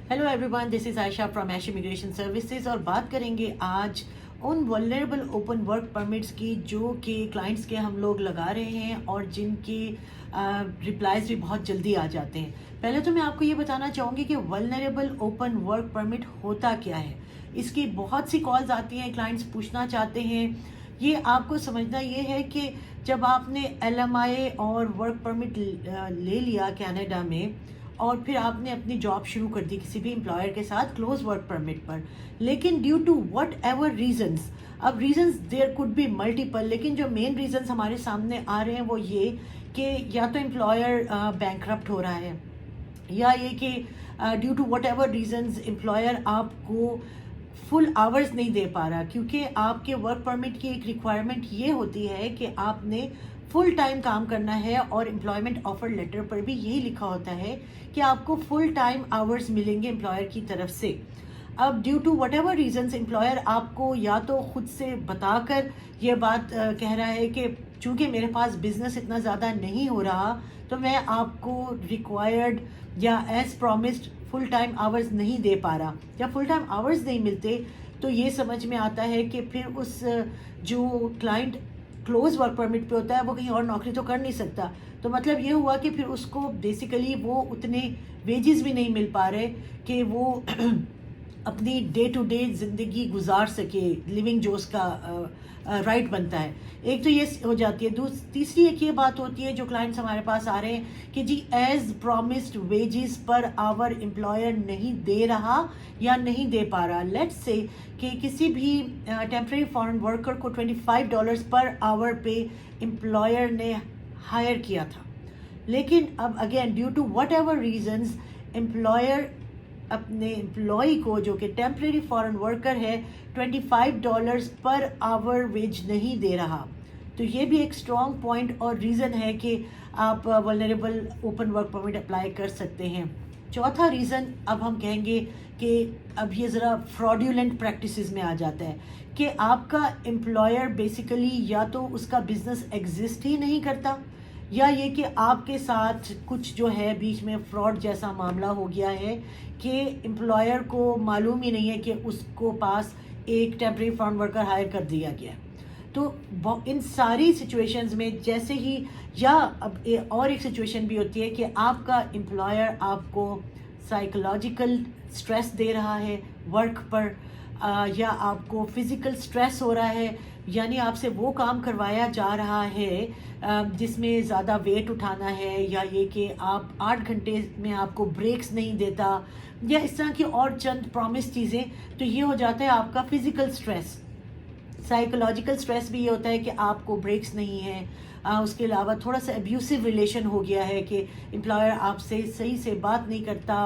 Hello everyone, this is Ayesha from Ash immigration services और बात करेंगे आज उन वल्नरेबल ओपन वर्क परमिट्स की जो कि क्लाइंट्स के हम लोग लगा रहे हैं और जिनकी रिप्लाइज भी बहुत जल्दी आ जाते हैं। पहले तो मैं आपको ये बताना चाहूँगी कि वल्नरेबल ओपन वर्क परमिट होता क्या है। इसकी बहुत सी कॉल्स आती हैं, क्लाइंट्स पूछना चाहते हैं। ये आपको समझना ये है कि जब आपने LMI और वर्क परमिट ले लिया कनाडा में और फिर आपने अपनी जॉब शुरू कर दी किसी भी एम्प्लॉयर के साथ क्लोज वर्क परमिट पर, लेकिन due to whatever reasons, अब reasons there could be multiple, लेकिन जो मेन रीजन्स हमारे सामने आ रहे हैं वो ये कि या तो एम्प्लॉयर बैंकरप्ट हो रहा है, या ये कि due to whatever reasons employer आपको फुल आवर्स नहीं दे पा रहा, क्योंकि आपके वर्क परमिट की एक रिक्वायरमेंट ये होती है कि आपने फुल टाइम काम करना है और एम्प्लॉयमेंट ऑफर लेटर पर भी यही लिखा होता है कि आपको फुल टाइम आवर्स मिलेंगे एम्प्लॉयर की तरफ से। अब due to whatever reasons employer आपको या तो खुद से बताकर ये बात कह रहा है कि चूँकि मेरे पास बिजनेस इतना ज़्यादा नहीं हो रहा तो मैं आपको रिक्वायर्ड या as promised full time hours नहीं दे पा रहा, या फुल टाइम आवर्स नहीं मिलते, तो ये समझ में आता है कि फिर उस जो क्लाइंट क्लोज वर्क परमिट पे होता है वो कहीं और नौकरी तो कर नहीं सकता। तो मतलब ये हुआ कि फिर उसको बेसिकली वो उतने वेजेस भी नहीं मिल पा रहे कि वो अपनी डे टू डे ज़िंदगी गुजार सके, लिविंग जो उसका राइट बनता है। एक तो ये हो जाती है। तीसरी एक ये बात होती है जो क्लाइंट्स हमारे पास आ रहे हैं कि जी एज प्रॉमिस्ड वेजेस पर आवर एम्प्लॉयर नहीं दे रहा या नहीं दे पा रहा। लेट्स से कि किसी भी टेम्प्रेरी फॉरेन वर्कर को $25 पर आवर पे एम्प्लॉयर ने हायर किया था, लेकिन अब again due to whatever reasons employer अपने एम्प्लॉय को जो कि टेम्प्रेरी फॉरेन वर्कर है $25 पर आवर वेज नहीं दे रहा। तो ये भी एक स्ट्रॉन्ग पॉइंट और रीज़न है कि आप vulnerable open work permit apply कर सकते हैं। चौथा रीज़न अब हम कहेंगे कि अब ये ज़रा फ्रॉड्यूलेंट प्रैक्टिसेस में आ जाता है कि आपका एम्प्लॉयर बेसिकली या तो उसका बिजनेस एग्जिस्ट ही नहीं करता, या ये कि आपके साथ कुछ जो है बीच में फ्रॉड जैसा मामला हो गया है कि एम्प्लॉयर को मालूम ही नहीं है कि उसको पास एक टेम्प्रेरी फॉरेन वर्कर हायर कर दिया गया। तो इन सारी सिचुएशंस में जैसे ही, या अब और एक सिचुएशन भी होती है कि आपका एम्प्लॉयर आपको साइकोलॉजिकल स्ट्रेस दे रहा है वर्क पर, या आपको फिज़िकल स्ट्रेस हो रहा है, यानी आपसे वो काम करवाया जा रहा है जिसमें ज़्यादा वेट उठाना है, या ये कि आप 8 घंटे में आपको ब्रेक्स नहीं देता, या इस तरह की और चंद प्रॉमिस चीज़ें। तो ये हो जाता है आपका फिज़िकल स्ट्रेस। साइकोलॉजिकल स्ट्रेस भी ये होता है कि आपको ब्रेक्स नहीं है। उसके अलावा थोड़ा सा अब्यूसिव रिलेशन हो गया है कि एम्प्लॉयर आपसे सही से बात नहीं करता,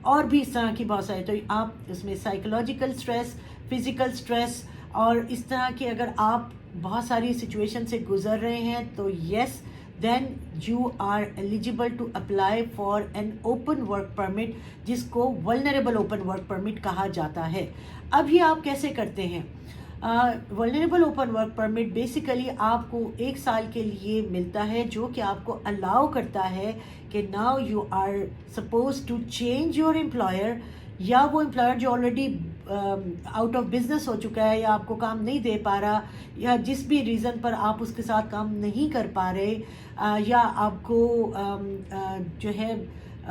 और भी इस तरह की बहुत सारी। तो आप इसमें साइकोलॉजिकल स्ट्रेस, फिज़िकल स्ट्रेस, और इस तरह के अगर आप बहुत सारी सिचुएशन से गुजर रहे हैं तो yes, then you are eligible to apply for an open work permit, जिसको वल्नरेबल ओपन वर्क परमिट कहा जाता है। अब ये आप कैसे करते हैं? Vulnerable open work permit basically आपको 1 साल के लिए मिलता है, जो कि आपको अलाउ करता है कि now you are suppose to change your employer, या वो एम्प्लॉयर जो ऑलरेडी आउट ऑफ बिजनेस हो चुका है या आपको काम नहीं दे पा रहा, या जिस भी रीज़न पर आप उसके साथ काम नहीं कर पा रहे, या आपको जो है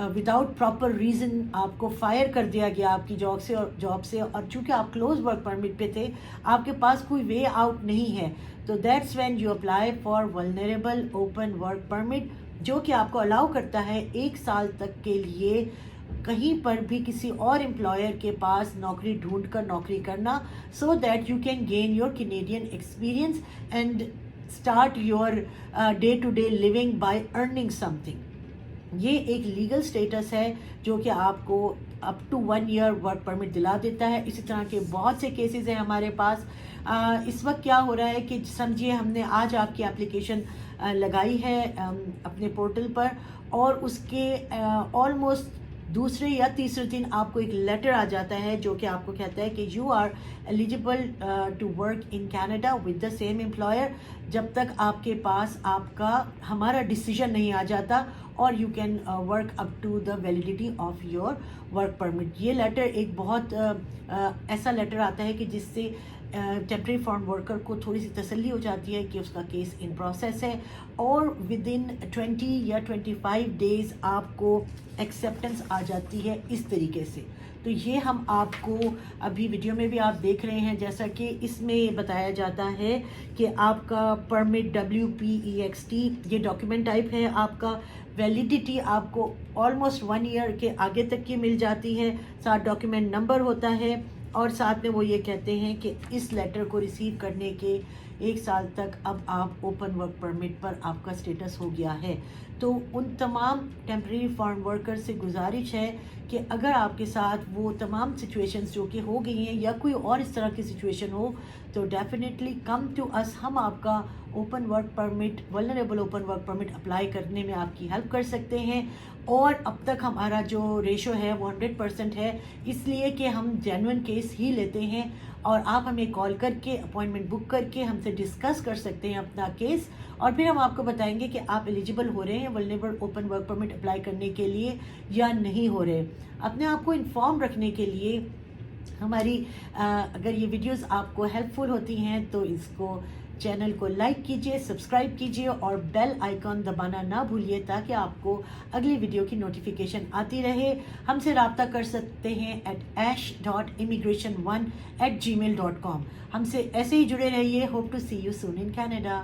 विदाउट प्रॉपर रीज़न आपको फायर कर दिया गया आपकी जॉब से, और चूँकि आप क्लोज वर्क परमिट पे थे, आपके पास कोई वे आउट नहीं है, तो that's when you apply for vulnerable open work permit, जो कि आपको अलाउ करता है 1 साल तक के लिए कहीं पर भी किसी और एम्प्लॉयर के पास नौकरी ढूंढ कर नौकरी करना, so that you can gain your Canadian experience and start your day to day living by earning something. ये एक लीगल स्टेटस है जो कि आपको up to 1 year work permit दिला देता है। इसी तरह के बहुत से केसेस हैं हमारे पास। इस वक्त क्या हो रहा है कि समझिए हमने आज आपकी एप्लीकेशन लगाई है अपने पोर्टल पर, और उसके ऑलमोस्ट دوسرے یا تیسرے دن آپ کو ایک لیٹر آ جاتا ہے جو کہ آپ کو کہتا ہے کہ you are eligible to work in Canada with the same employer, جب تک آپ کے پاس آپ کا ہمارا ڈیسیجن نہیں آ جاتا، اور you can work up to the validity of your work permit. یہ لیٹر ایک بہت ایسا لیٹر آتا ہے کہ جس سے ٹیمپریری فارم ورکر کو تھوڑی سی تسلی ہو جاتی ہے کہ اس کا کیس ان پروسیس ہے، اور ود ان 20 یا 25 ڈیز آپ کو ایکسیپٹنس آ جاتی ہے اس طریقے سے. تو یہ ہم آپ کو ابھی ویڈیو میں بھی آپ دیکھ رہے ہیں، جیسا کہ اس میں یہ بتایا جاتا ہے کہ آپ کا پرمٹ WPEXT یہ ڈاکیومنٹ ٹائپ ہے، آپ کا ویلیڈیٹی آپ کو آلموسٹ 1 ایئر کے آگے تک کی مل جاتی ہے، ساتھ ڈاکیومنٹ نمبر ہوتا ہے، اور ساتھ میں وہ یہ کہتے ہیں کہ اس لیٹر کو ریسیو کرنے کے 1 سال تک اب آپ اوپن ورک پرمٹ پر آپ کا اسٹیٹس ہو گیا ہے. تو ان تمام ٹیمپریری فارم ورکر سے گزارش ہے کہ اگر آپ کے ساتھ وہ تمام سچویشنز جو کہ ہو گئی ہیں یا کوئی اور اس طرح کی سچویشن ہو تو ڈیفینیٹلی کم ٹو اس، ہم آپ کا open work permit, vulnerable open work permit apply کرنے میں آپ کی ہیلپ کر سکتے ہیں. اور اب تک ہمارا جو ریشو ہے وہ 100% ہے، اس لیے کہ ہم جینوئن کیس ہی لیتے ہیں، اور آپ ہمیں کال کر کے اپوائنٹمنٹ بک کر کے ہم سے ڈسکس کر سکتے ہیں اپنا کیس، اور پھر ہم آپ کو بتائیں گے کہ آپ ایلیجیبل ہو رہے ہیں vulnerable open work permit apply کرنے کے لیے یا نہیں ہو رہے. اپنے آپ کو انفارم رکھنے کے لیے ہماری اگر یہ ویڈیوز آپ کو ہیلپ فل ہوتی ہیں تو اس کو چینل کو لائک کیجئے، سبسکرائب کیجئے، اور بیل آئیکن دبانا نہ بھولیے تاکہ آپ کو اگلی ویڈیو کی نوٹیفیکیشن آتی رہے. ہم سے رابطہ کر سکتے ہیں @ash.immigration1@gmail.com. ہم سے ایسے ہی جڑے رہیے. Hope to see you soon in Canada.